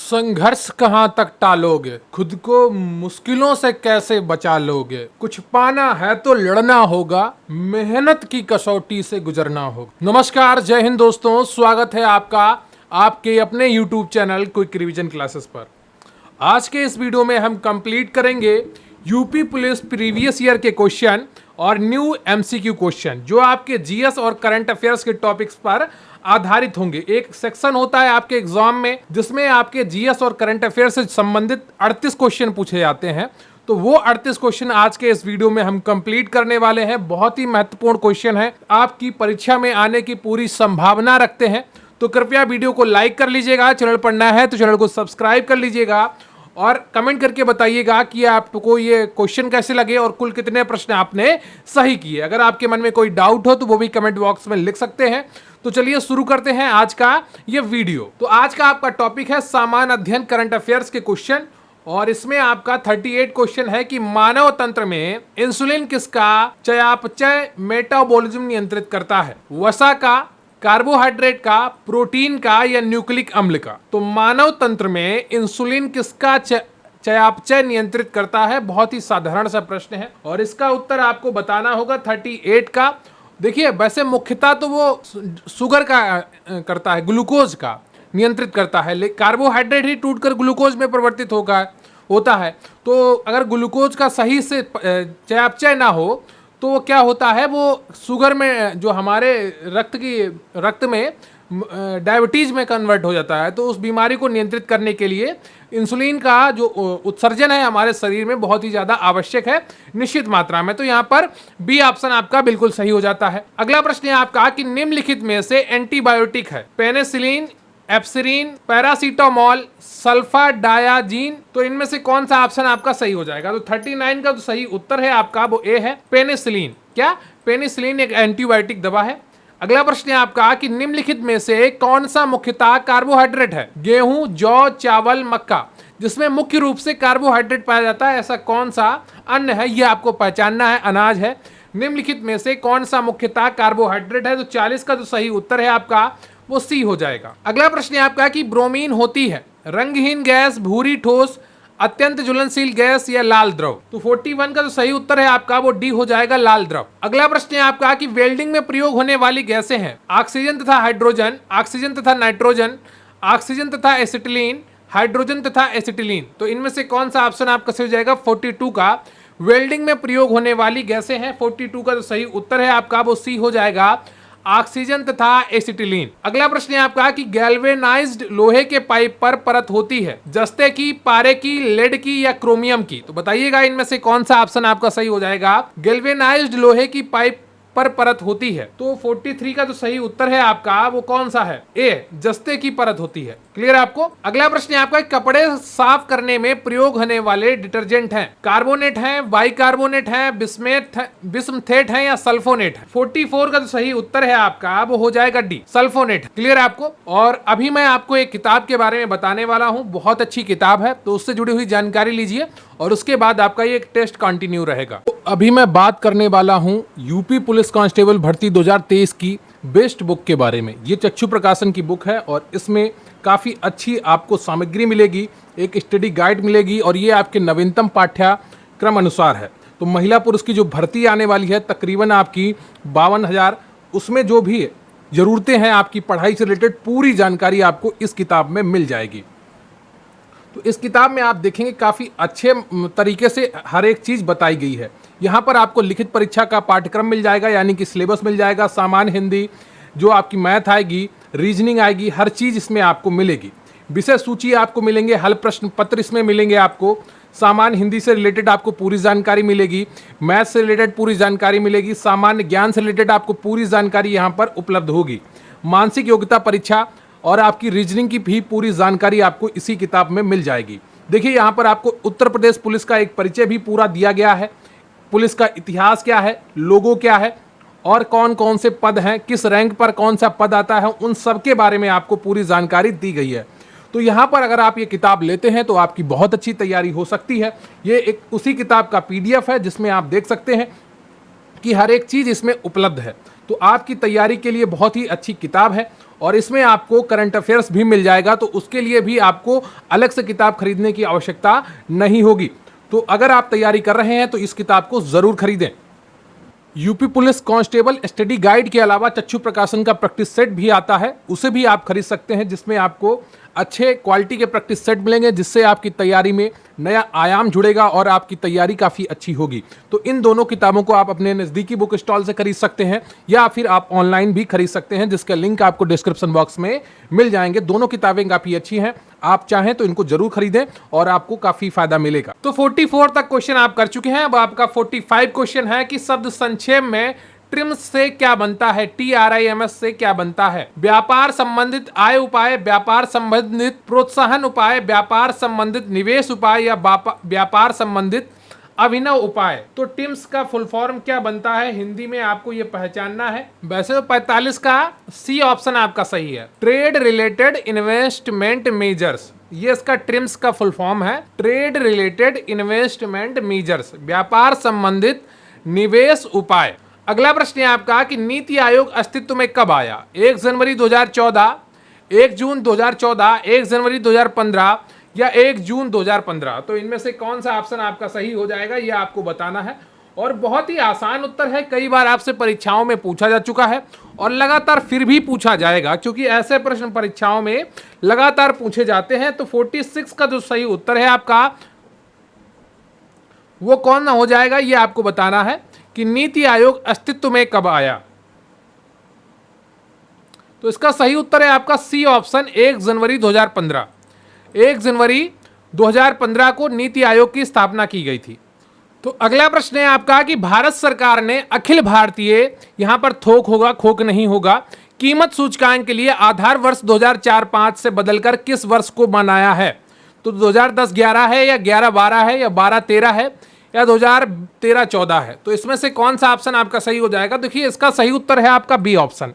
संघर्ष कहाँ तक टालोगे, खुद को मुश्किलों से कैसे बचा लोगे। कुछ पाना है तो लड़ना होगा, मेहनत की कसौटी से गुजरना होगा। नमस्कार, जय हिंद दोस्तों, स्वागत है आपका आपके अपने YouTube channel quick revision classes पर। आज के इस वीडियो में हम कंप्लीट करेंगे यूपी पुलिस प्रीवियस ईयर के क्वेश्चन और न्यू एमसीक्यू क्वेश्चन जो आपके जीएस और करंट अफेयर्स के टॉपिक्स पर आधारित होंगे। एक सेक्शन होता है आपके एग्जाम में जिसमें आपके जीएस और करंट अफेयर से संबंधित 38 क्वेश्चन पूछे जाते हैं। तो वो 38 क्वेश्चन आज के इस वीडियो में हम कंप्लीट करने वाले हैं। बहुत ही महत्वपूर्ण क्वेश्चन है, आपकी परीक्षा में आने की पूरी संभावना रखते हैं। तो कृपया वीडियो को लाइक कर लीजिएगा, चैनल पर नया है तो चैनल को सब्सक्राइब कर लीजिएगा और कमेंट करके बताइएगा कि आपको ये क्वेश्चन कैसे लगे और कुल कितने प्रश्न आपने सही किए। अगर आपके मन में कोई डाउट हो तो वो भी कमेंट बॉक्स में लिख सकते हैं। तो चलिए शुरू करते हैं आज का ये वीडियो। तो आज का आपका टॉपिक है सामान्य अध्ययन करंट अफेयर्स के क्वेश्चन और इसमें आपका 38 क्वेश्चन है कि मानव तंत्र में इंसुलिन किसका चयापचय मेटाबॉलिज्म नियंत्रित करता है, वसा का, कार्बोहाइड्रेट का, प्रोटीन का या न्यूक्लिक अम्ल का। तो मानव तंत्र में इंसुलिन किसका चयापचय नियंत्रित करता है, बहुत ही साधारण सा प्रश्न है और इसका उत्तर आपको बताना होगा 38 का। देखिए वैसे मुख्यतः तो वो शुगर का करता है, ग्लूकोज का नियंत्रित करता है, कार्बोहाइड्रेट ही टूटकर ग्लूकोज में परिवर्तित होता है। तो अगर ग्लूकोज का सही से चयापचय ना हो तो वो क्या होता है, वो शुगर में जो हमारे रक्त में डायबिटीज में कन्वर्ट हो जाता है। तो उस बीमारी को नियंत्रित करने के लिए इंसुलिन का जो उत्सर्जन है हमारे शरीर में बहुत ही ज्यादा आवश्यक है निश्चित मात्रा में। तो यहाँ पर बी ऑप्शन आपका बिल्कुल सही हो जाता है। अगला प्रश्न है आपका कि निम्नलिखित में से एंटीबायोटिक है पेनिसिलिन, एप्सिरिन, पैरासीटामोल, सल्फाडायाजीन। तो इनमें से कौन सा ऑप्शन आपका सही हो जाएगा। तो 39 का जो सही उत्तर है आपका वो ए है, पेनिसिलिन। क्या पेनिसिलिन एक एंटीबायोटिक दवा है। अगला प्रश्न है आपका कि निम्नलिखित में से कौन सा मुख्यतः कार्बोहाइड्रेट है, गेहूं, जौ, चावल, मक्का। जिसमें मुख्य रूप से कार्बोहाइड्रेट पाया जाता है ऐसा कौन सा अन्न है, यह आपको पहचानना है, अनाज है। निम्नलिखित में से कौन सा मुख्यतः कार्बोहाइड्रेट है। तो 40 का जो सही उत्तर है आपका वो सी हो जाएगा। अगला प्रश्न है आपका कि ब्रोमीन होती है रंगहीन गैस, भूरी ठोस, अत्यंत ज्वलनशील गैस या लाल द्रव। तो 41 का जो सही उत्तर है आपका वो डी हो जाएगा, लाल द्रव। अगला प्रश्न है आपका कि वेल्डिंग में प्रयोग होने वाली गैसें हैं ऑक्सीजन तथा हाइड्रोजन, ऑक्सीजन तथा नाइट्रोजन, ऑक्सीजन तथा एसिटिलीन, हाइड्रोजन तथा एसिटिलीन। तो इनमें से कौन सा ऑप्शन आपका सही हो जाएगा, 42 का। वेल्डिंग में प्रयोग होने वाली गैसें हैं, 42 का जो सही उत्तर है आपका वो सी हो जाएगा, ऑक्सीजन तथा एसिटिलीन। अगला प्रश्न है आपका कि गैल्वेनाइज्ड लोहे के पाइप पर परत होती है जस्ते की, पारे की, लेड की या क्रोमियम की। तो बताइएगा इनमें से कौन सा ऑप्शन आपका सही हो जाएगा। गैल्वेनाइज्ड लोहे की पाइप पर परत होती है। तो 43 का जो सही उत्तर है आपका वो कौन सा है, ए, जस्ते की परत होती है। क्लियर है आपको। अगला प्रश्न है आपका कपड़े साफ करने में प्रयोग होने वाले डिटर्जेंट हैं, कार्बोनेट हैं, बाइकार्बोनेट हैं, बिस्मथेट हैं या सल्फोनेट है। 44 का जो सही उत्तर है आपका वो हो जाएगा डी, सल्फोनेट। क्लियर है आपको। और अभी मैं आपको एक किताब के बारे में बताने वाला हूँ, बहुत अच्छी किताब है, तो उससे जुड़ी हुई जानकारी लीजिए और उसके बाद आपका ये एक टेस्ट कंटिन्यू रहेगा। तो अभी मैं बात करने वाला हूँ यूपी पुलिस कांस्टेबल भर्ती 2023 की बेस्ट बुक के बारे में। ये चक्षु प्रकाशन की बुक है और इसमें काफ़ी अच्छी आपको सामग्री मिलेगी, एक स्टडी गाइड मिलेगी और ये आपके नवीनतम पाठ्यक्रम अनुसार है। तो महिला पुरुष की जो भर्ती आने वाली है तकरीबन आपकी 52,000, उसमें जो भी ज़रूरतें हैं आपकी पढ़ाई से रिलेटेड पूरी जानकारी आपको इस किताब में मिल जाएगी। तो इस किताब में आप देखेंगे काफ़ी अच्छे तरीके से हर एक चीज़ बताई गई है। यहाँ पर आपको लिखित परीक्षा का पाठ्यक्रम मिल जाएगा, यानी कि सिलेबस मिल जाएगा, सामान्य हिंदी, जो आपकी मैथ आएगी, रीजनिंग आएगी, हर चीज़ इसमें आपको मिलेगी। विषय सूची आपको मिलेंगे, हल प्रश्न पत्र इसमें मिलेंगे आपको, सामान्य हिंदी से रिलेटेड आपको पूरी जानकारी मिलेगी, मैथ से रिलेटेड पूरी जानकारी मिलेगी, सामान्य ज्ञान से रिलेटेड आपको पूरी जानकारी यहाँ पर उपलब्ध होगी, मानसिक योग्यता परीक्षा और आपकी रीजनिंग की भी पूरी जानकारी आपको इसी किताब में मिल जाएगी। देखिए यहाँ पर आपको उत्तर प्रदेश पुलिस का एक परिचय भी पूरा दिया गया है, पुलिस का इतिहास क्या है, लोगो क्या है और कौन कौन से पद हैं, किस रैंक पर कौन सा पद आता है, उन सब के बारे में आपको पूरी जानकारी दी गई है। तो यहाँ पर अगर आप ये किताब लेते हैं तो आपकी बहुत अच्छी तैयारी हो सकती है। ये एक उसी किताब का PDF है जिसमें आप देख सकते हैं की हर एक चीज़ इसमें उपलब्ध है। तो आपकी तैयारी के लिए बहुत ही अच्छी किताब है और इसमें आपको करंट अफेयर्स भी मिल जाएगा, तो उसके लिए भी आपको अलग से किताब खरीदने की आवश्यकता नहीं होगी। तो अगर आप तैयारी कर रहे हैं तो इस किताब को ज़रूर खरीदें। UP police constable study guide के अलावा चक्षु प्रकाशन का प्रैक्टिस सेट भी आता है, उसे भी आप खरीद सकते हैं, जिसमें आपको अच्छे क्वालिटी के प्रैक्टिस सेट मिलेंगे, जिससे आपकी तैयारी में नया आयाम जुड़ेगा और आपकी तैयारी काफ़ी अच्छी होगी। तो इन दोनों किताबों को आप अपने नज़दीकी बुक स्टॉल से खरीद सकते हैं या फिर आप ऑनलाइन भी खरीद सकते हैं, जिसका लिंक आपको डिस्क्रिप्शन बॉक्स में मिल जाएंगे। दोनों किताबें काफ़ी अच्छी हैं, आप चाहें तो इनको जरूर खरीदें और आपको काफ़ी फायदा मिलेगा। तो 44 तक क्वेश्चन आप कर चुके हैं। अब आपका 45 क्वेश्चन है कि शब्द संक्षेप में ट्रिम्स से क्या बनता है, TRIMS से क्या बनता है। व्यापार संबंधित आय उपाय, व्यापार संबंधित प्रोत्साहन उपाय, व्यापार संबंधित निवेश उपाय या व्यापार संबंधित अभिनव उपाय। तो टिम्स का फुल फॉर्म क्या बनता है हिंदी में, आपको ये पहचानना है। वैसे तो 45 का सी ऑप्शन आपका सही है, ट्रेड रिलेटेड इन्वेस्टमेंट मेजर्स, ये इसका ट्रिम्स का फुल फॉर्म है, ट्रेड रिलेटेड इन्वेस्टमेंट मेजर्स, व्यापार संबंधित निवेश उपाय। अगला प्रश्न है आपका कि नीति आयोग अस्तित्व में कब आया, 1 जनवरी 2014, 1 जून 2014, 1 जनवरी 2015 या 1 जून 2015। तो इनमें से कौन सा ऑप्शन आपका सही हो जाएगा, ये आपको बताना है। और बहुत ही आसान उत्तर है, कई बार आपसे परीक्षाओं में पूछा जा चुका है और लगातार फिर भी पूछा जाएगा, क्योंकि ऐसे प्रश्न परीक्षाओं में लगातार पूछे जाते हैं। तो 46 का जो सही उत्तर है आपका वो कौन हो जाएगा, ये आपको बताना है कि नीति आयोग अस्तित्व में कब आया। तो इसका सही उत्तर है आपका सी ऑप्शन, 1 जनवरी 2015। 1 जनवरी 2015 को नीति आयोग की स्थापना की गई थी। तो अगला प्रश्न है आपका कि भारत सरकार ने अखिल भारतीय, यहां पर थोक होगा, खोक नहीं होगा, कीमत सूचकांक के लिए आधार वर्ष 2004-05 से बदलकर किस वर्ष को बनाया है। तो 2010-11 है या 11-12 है या 12-13 है या 2013-14 है। तो इसमें से कौन सा ऑप्शन आपका सही हो जाएगा। देखिए इसका सही उत्तर है आपका बी ऑप्शन।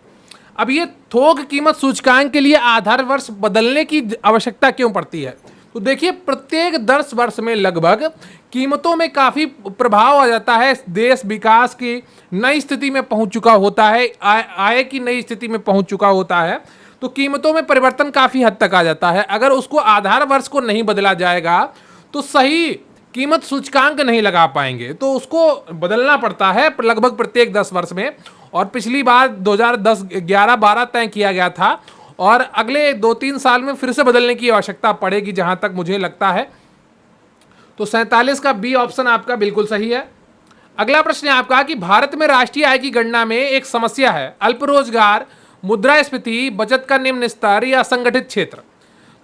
अब ये थोक कीमत सूचकांक के लिए आधार वर्ष बदलने की आवश्यकता क्यों पड़ती है। तो देखिए प्रत्येक 10 वर्ष में लगभग कीमतों में काफ़ी प्रभाव आ जाता है, देश विकास की नई स्थिति में पहुंच चुका होता है, आय की नई स्थिति में पहुंच चुका होता है, तो कीमतों में परिवर्तन काफ़ी हद तक आ जाता है। अगर उसको आधार वर्ष को नहीं बदला जाएगा तो सही कीमत सूचकांक नहीं लगा पाएंगे, तो उसको बदलना पड़ता है लगभग प्रत्येक 10 वर्ष में। और पिछली बार 2010-11-12 तय किया गया था और अगले 2-3 साल में फिर से बदलने की आवश्यकता पड़ेगी, जहां तक मुझे लगता है। तो 47 का बी ऑप्शन आपका बिल्कुल सही है। अगला प्रश्न है आपका कि भारत में राष्ट्रीय आय की गणना में एक समस्या है, अल्प रोजगार, मुद्रास्फीति, बचत का निम्न स्तर या असंगठित क्षेत्र।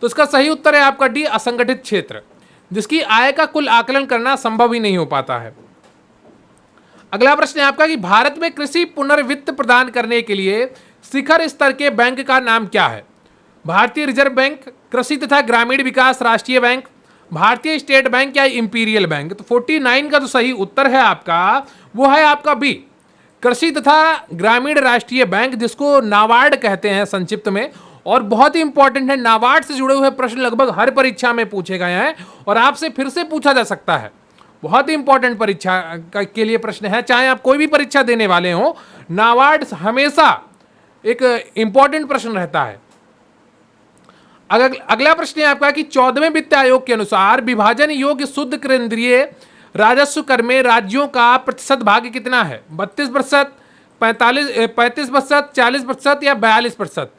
तो इसका सही उत्तर है आपका डी, असंगठित क्षेत्र, जिसकी आय का कुल आकलन करना संभव ही नहीं हो पाता है। अगला प्रश्न है आपका कि भारत में कृषि पुनर्वित्त प्रदान करने के लिए शिखर स्तर के बैंक का नाम क्या है। भारतीय रिजर्व बैंक, कृषि तथा ग्रामीण विकास राष्ट्रीय बैंक, भारतीय स्टेट बैंक या इंपीरियल बैंक। तो 49 का जो सही उत्तर है आपका वो है आपका बी, कृषि तथा ग्रामीण राष्ट्रीय बैंक, जिसको नाबार्ड कहते हैं संक्षिप्त में। और बहुत ही इंपॉर्टेंट है, नाबार्ड से जुड़े हुए प्रश्न लगभग हर परीक्षा में पूछे गए हैं और आपसे फिर से पूछा जा सकता है। बहुत ही इंपॉर्टेंट परीक्षा के लिए प्रश्न है, चाहे आप कोई भी परीक्षा देने वाले हो, नाबार्ड हमेशा एक इंपॉर्टेंट प्रश्न रहता है। अगला प्रश्न है आपका कि 14वें वित्त आयोग के अनुसार विभाजन योग्य शुद्ध केंद्रीय राजस्व कर में राज्यों का प्रतिशत भाग कितना है, 32%, 35%, 40% या 42%।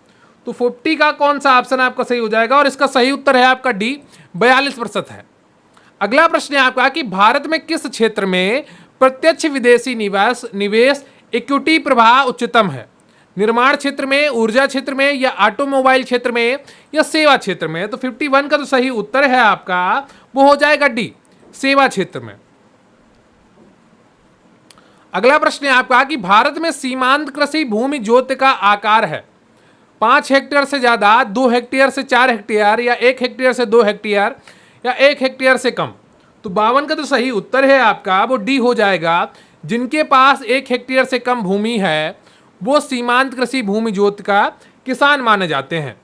तो 50 का कौन सा ऑप्शन आपका सही हो जाएगा, और इसका सही उत्तर है आपका डी, 42% है। अगला प्रश्न है आपका कि भारत में किस क्षेत्र में प्रत्यक्ष विदेशी निवेश इक्विटी प्रवाह उच्चतम है, निर्माण क्षेत्र में, ऊर्जा क्षेत्र में या ऑटोमोबाइल क्षेत्र में या सेवा क्षेत्र में। तो 51 का तो सही उत्तर है आपका वो हो जाएगा डी, सेवा क्षेत्र में। अगला प्रश्न है आपका कि भारत में सीमांत कृषि भूमि जोत का आकार है 5 हेक्टेयर से ज्यादा, 2 हेक्टेयर से 4 हेक्टेयर या 1 हेक्टेयर से 2 हेक्टेयर या 1 हेक्टेयर से कम। तो 52 का तो सही उत्तर है आपका वो डी हो जाएगा, जिनके पास 1 हेक्टेयर से कम भूमि है वो सीमांत कृषि भूमि जोत का किसान माने जाते हैं।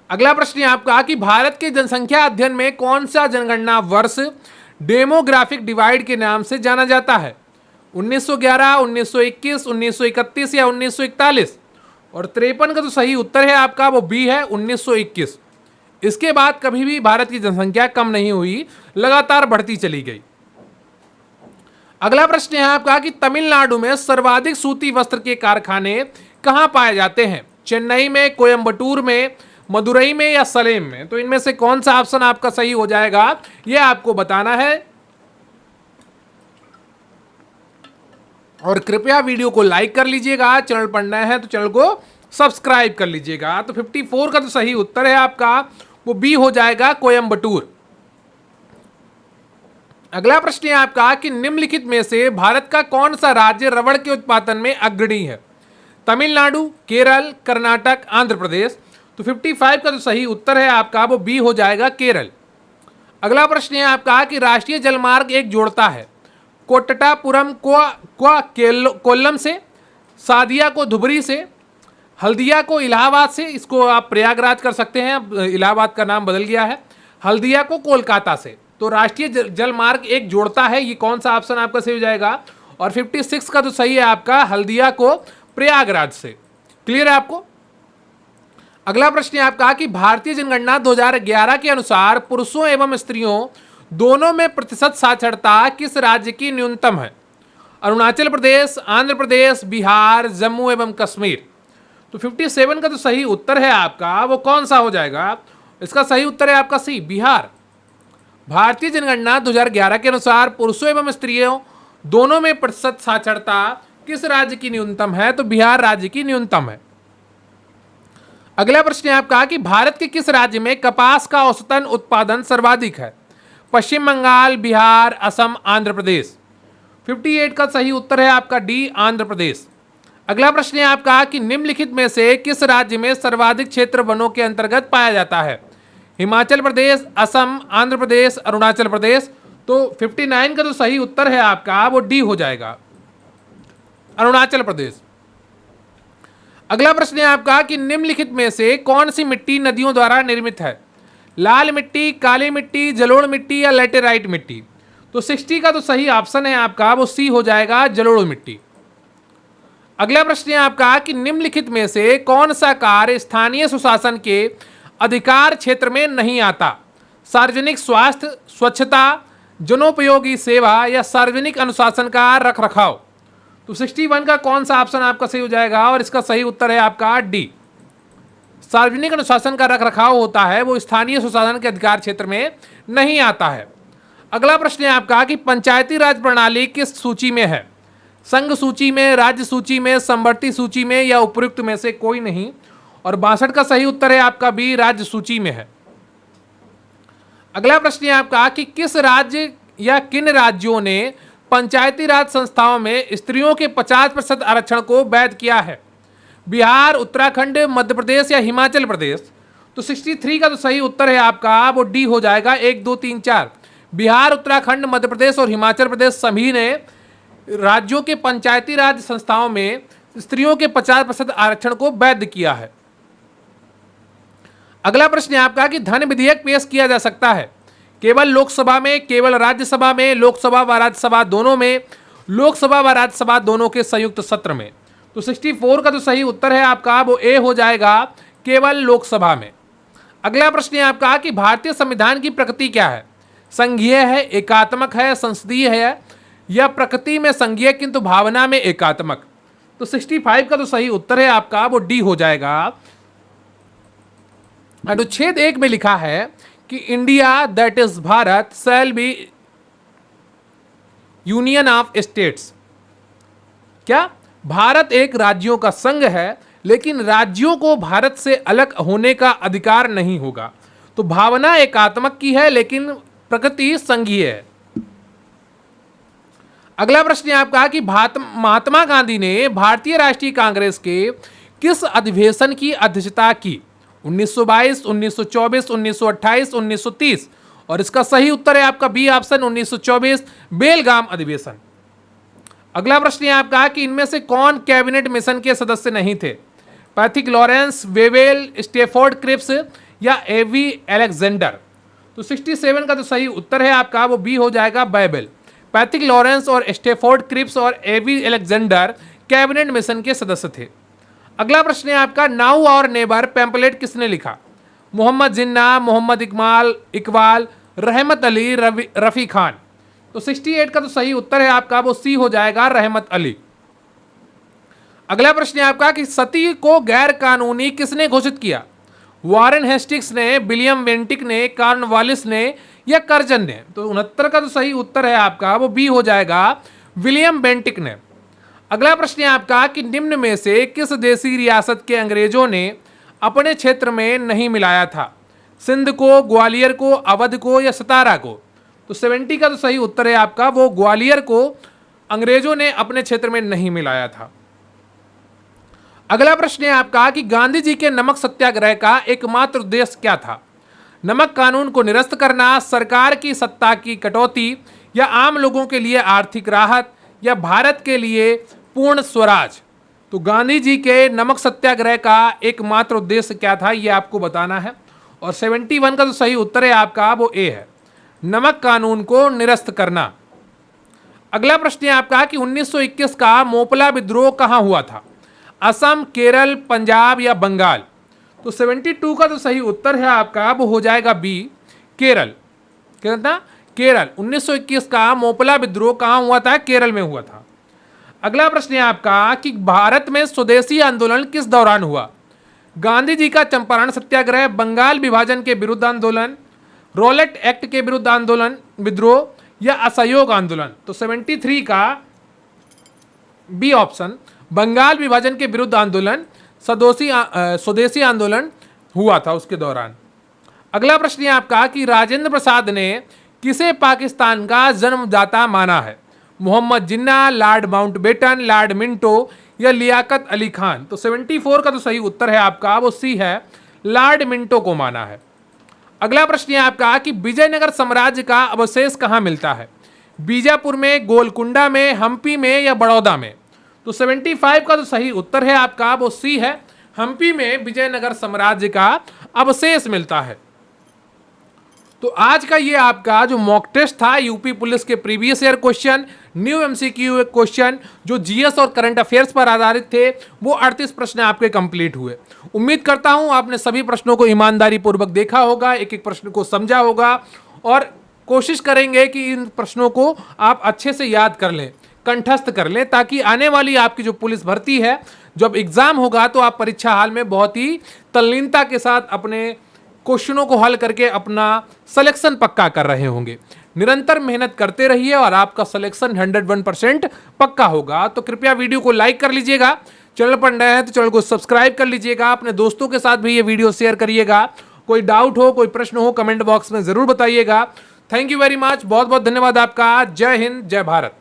अगला प्रश्न है आपका कि भारत के जनसंख्या अध्ययन में कौन सा जनगणना वर्ष डेमोग्राफिक डिवाइड के नाम से जाना जाता है, 1911, 1921, 1931 या 1941। और 53 का जो सही उत्तर है आपका वो बी है, 1921। इसके बाद कभी भी भारत की जनसंख्या कम नहीं हुई, लगातार बढ़ती चली गई। अगला प्रश्न है आपका कि तमिलनाडु में सर्वाधिक सूती वस्त्र के कारखाने कहां पाए जाते हैं? चेन्नई में, कोयंबटूर में, मदुरई में या सलेम में? तो इनमें से कौन सा ऑप्शन आपका सही हो जाएगा, यह आपको बताना है। और कृपया वीडियो को लाइक कर लीजिएगा, चैनल पर नए हैं तो चैनल को सब्सक्राइब कर लीजिएगा। तो 54 का जो सही उत्तर है आपका वो बी हो जाएगा, कोयंबटूर। अगला प्रश्न है आपका कि निम्नलिखित में से भारत का कौन सा राज्य रबड़ के उत्पादन में अग्रणी है? तमिलनाडु, केरल, कर्नाटक, आंध्र प्रदेश। तो 55 का जो सही उत्तर है आपका वो बी हो जाएगा, केरल। अगला प्रश्न है आपका कि राष्ट्रीय जलमार्ग एक जोड़ता है कोट्टापुरम को कोल्लम से, सादिया को धुबरी से, हल्दिया को इलाहाबाद से, इसको आप प्रयागराज कर सकते हैं, अब इलाहाबाद का नाम बदल गया है, हल्दिया को कोलकाता से। तो राष्ट्रीय जल मार्ग एक जोड़ता है, ये कौन सा ऑप्शन आपका सही हो जाएगा? और 56 का जो सही है आपका हल्दिया को प्रयागराज से। क्लियर है आपको? अगला प्रश्न है आपका कि भारतीय जनगणना 2011 के अनुसार पुरुषों एवं स्त्रियों दोनों में प्रतिशत साक्षरता किस राज्य की न्यूनतम है? अरुणाचल प्रदेश, आंध्र प्रदेश, बिहार, जम्मू एवं कश्मीर। तो 57 का जो सही उत्तर है आपका वो कौन सा हो जाएगा? इसका सही उत्तर है आपका सी, बिहार। भारतीय जनगणना 2011 के अनुसार पुरुषों एवं स्त्रियों दोनों में प्रतिशत साक्षरता किस राज्य की न्यूनतम है? तो बिहार राज्य की न्यूनतम है। अगला प्रश्न है आपका कि भारत के किस राज्य में कपास का औसतन उत्पादन सर्वाधिक है? पश्चिम बंगाल, बिहार, असम, आंध्र प्रदेश। 58 का सही उत्तर है आपका डी, आंध्र प्रदेश। अगला प्रश्न है आपका कि निम्नलिखित में से किस राज्य में सर्वाधिक क्षेत्र वनों के अंतर्गत पाया जाता है? हिमाचल प्रदेश, असम, आंध्र प्रदेश, अरुणाचल प्रदेश। तो 59 का जो सही उत्तर है आपका वो डी हो जाएगा, अरुणाचल प्रदेश। अगला प्रश्न है आपका कि निम्नलिखित में से कौन सी मिट्टी नदियों द्वारा निर्मित है? लाल मिट्टी, काली मिट्टी, जलोढ़ मिट्टी या लैटेराइट मिट्टी। तो 60 का जो सही ऑप्शन है आपका वो सी हो जाएगा, जलोढ़ मिट्टी। अगला प्रश्न है आपका कि निम्नलिखित में से कौन सा कार्य स्थानीय सुशासन के अधिकार क्षेत्र में नहीं आता? सार्वजनिक स्वास्थ्य, स्वच्छता, जनोपयोगी सेवा या सार्वजनिक अनुशासन का रखरखाव। तो 61 का कौन सा ऑप्शन आपका सही हो जाएगा? और इसका सही उत्तर है आपका डी, सार्वजनिक अनुशासन का रखरखाव होता है वो स्थानीय सुशासन के अधिकार क्षेत्र में नहीं आता है। अगला प्रश्न है आपका कि पंचायती राज प्रणाली किस सूची में है? संघ सूची में, राज्य सूची में, समवर्ती सूची में या उपयुक्त में से कोई नहीं। और 62 का सही उत्तर है आपका बी, राज्य सूची में है। अगला प्रश्न है आपका कि किस राज्य या किन राज्यों ने पंचायती राज संस्थाओं में स्त्रियों के 50% आरक्षण को वैध किया है? बिहार, उत्तराखंड, मध्य प्रदेश या हिमाचल प्रदेश। तो 63 का जो सही उत्तर है आपका वो डी हो जाएगा, 1, 2, 3, 4। बिहार, उत्तराखंड, मध्य प्रदेश और हिमाचल प्रदेश सभी ने राज्यों के पंचायती राज संस्थाओं में स्त्रियों के 50% आरक्षण को वैध किया है। अगला प्रश्न है आपका कि धन विधेयक पेश किया जा सकता है केवल लोकसभा में, केवल राज्यसभा में, लोकसभा व राज्यसभा दोनों में, लोकसभा व राज्यसभा दोनों के संयुक्त सत्र में। तो 64 का जो सही उत्तर है आपका वो ए हो जाएगा, केवल लोकसभा में। अगला प्रश्न है आपका कि भारतीय संविधान की प्रकृति क्या है? संघीय है, एकात्मक है, संसदीय है या प्रकृति में संघीय किंतु भावना में एकात्मक। तो 65 का जो सही उत्तर है आपका वो डी हो जाएगा। अनुच्छेद 1 में लिखा है कि India that is Bharat shall be union of states. क्या? भारत एक राज्यों का संघ है लेकिन राज्यों को भारत से अलग होने का अधिकार नहीं होगा। तो भावना एकात्मक की है लेकिन प्रकृति संघीय है। अगला प्रश्न है आपका कि महात्मा गांधी ने भारतीय राष्ट्रीय कांग्रेस के किस अधिवेशन की अध्यक्षता की? 1922, 1924, 1928, 1930। और इसका सही उत्तर है आपका बी ऑप्शन, 1924 बेलगाम अधिवेशन। अगला प्रश्न है आपका कि इनमें से कौन कैबिनेट मिशन के सदस्य नहीं थे? Pethick Lawrence, Wavell, Stafford Cripps या एवी अलेक्जेंडर। तो 67 का जो सही उत्तर है आपका वो बी हो जाएगा, बैबेल। पैथिक लॉरेंस और स्टेफोर्ड क्रिप्स और एवी अलेक्जेंडर कैबिनेट मिशन के सदस्य थे। अगला प्रश्न है आपका, नाउ और नेबर पैम्पलेट किसने लिखा? मोहम्मद जिन्ना, मोहम्मद इकबाल, रहमत अली, रफ़ी खान। तो 68 का तो सही उत्तर है आपका वो सी हो जाएगा, रहमत अली। अगला प्रश्न है आपका कि सती को गैर कानूनी किसने घोषित किया? वारेन हेस्टिंग्स ने, विलियम बेंटिक ने, कॉर्नवालिस ने या कर्जन ने? तो 69 का तो सही उत्तर है आपका वो बी हो जाएगा, विलियम बेंटिक ने। अगला प्रश्न है आपका कि निम्न में से किस देसी रियासत के अंग्रेजों ने अपने क्षेत्र में नहीं मिलाया था? सिंध को, ग्वालियर को, अवध को या सतारा को? तो 70 का तो सही उत्तर है आपका वो ग्वालियर को अंग्रेजों ने अपने क्षेत्र में नहीं मिलाया था। अगला प्रश्न है आपका कि गांधी जी के नमक सत्याग्रह का एकमात्र उद्देश्य क्या था? नमक कानून को निरस्त करना, सरकार की सत्ता की कटौती या आम लोगों के लिए आर्थिक राहत या भारत के लिए पूर्ण स्वराज? तो गांधी जी के नमक सत्याग्रह का एकमात्र उद्देश्य क्या था ये आपको बताना है। और 71 का तो सही उत्तर है आपका वो ए है, नमक कानून को निरस्त करना। अगला प्रश्न है आपका कि 1921 का मोपला विद्रोह कहां हुआ था? असम, केरल, पंजाब या बंगाल? तो 72 का तो सही उत्तर है आपका वो हो जाएगा बी, केरल। कितना? केरल। 1921 का मोपला विद्रोह कहां हुआ था? केरल में हुआ था। अगला प्रश्न है आपका कि भारत में स्वदेशी आंदोलन किस दौरान हुआ? गांधी जी का चंपारण सत्याग्रह, बंगाल विभाजन के विरुद्ध आंदोलन, रॉलेट एक्ट के विरुद्ध आंदोलन विद्रोह या असहयोग आंदोलन? तो 73 का बी ऑप्शन, बंगाल विभाजन के विरुद्ध आंदोलन, स्वदेशी आंदोलन हुआ था उसके दौरान। अगला प्रश्न है आपका कि राजेंद्र प्रसाद ने किसे पाकिस्तान का जन्मदाता माना है? मोहम्मद जिन्ना, लॉर्ड माउंटबेटन, लॉर्ड मिंटो या लियाकत अली खान? तो 74 का तो सही उत्तर है आपका वो सी है, लॉर्ड मिंटो को माना है। अगला प्रश्न है आपका कि विजयनगर साम्राज्य का अवशेष कहाँ मिलता है? बीजापुर में, गोलकुंडा में, हम्पी में या बड़ौदा में? तो 75 का तो सही उत्तर है आपका वो सी है, हम्पी में विजयनगर साम्राज्य का अवशेष मिलता है। तो आज का ये आपका जो मॉक टेस्ट था यूपी पुलिस के previous year question, new MCQ question जो जीएस और करंट अफेयर्स पर आधारित थे, वो 38 प्रश्न आपके कंप्लीट हुए। उम्मीद करता हूं आपने सभी प्रश्नों को ईमानदारी पूर्वक देखा होगा, एक एक प्रश्न को समझा होगा और कोशिश करेंगे कि इन प्रश्नों को आप अच्छे से याद कर लें, कंठस्थ कर लें, ताकि आने वाली आपकी जो पुलिस भर्ती है, जब एग्जाम होगा तो आप परीक्षा हाल में बहुत ही तल्लीनता के साथ अपने क्वेश्चनों को हल करके अपना सिलेक्शन पक्का कर रहे होंगे। निरंतर मेहनत करते रहिए और आपका सिलेक्शन 101% पक्का होगा। तो कृपया वीडियो को लाइक कर लीजिएगा, चैनल पर नए हैं तो चैनल को सब्सक्राइब कर लीजिएगा, अपने दोस्तों के साथ भी ये वीडियो शेयर करिएगा। कोई डाउट हो, कोई प्रश्न हो, कमेंट बॉक्स में जरूर बताइएगा। थैंक यू वेरी मच, बहुत बहुत धन्यवाद आपका। जय हिंद, जय भारत।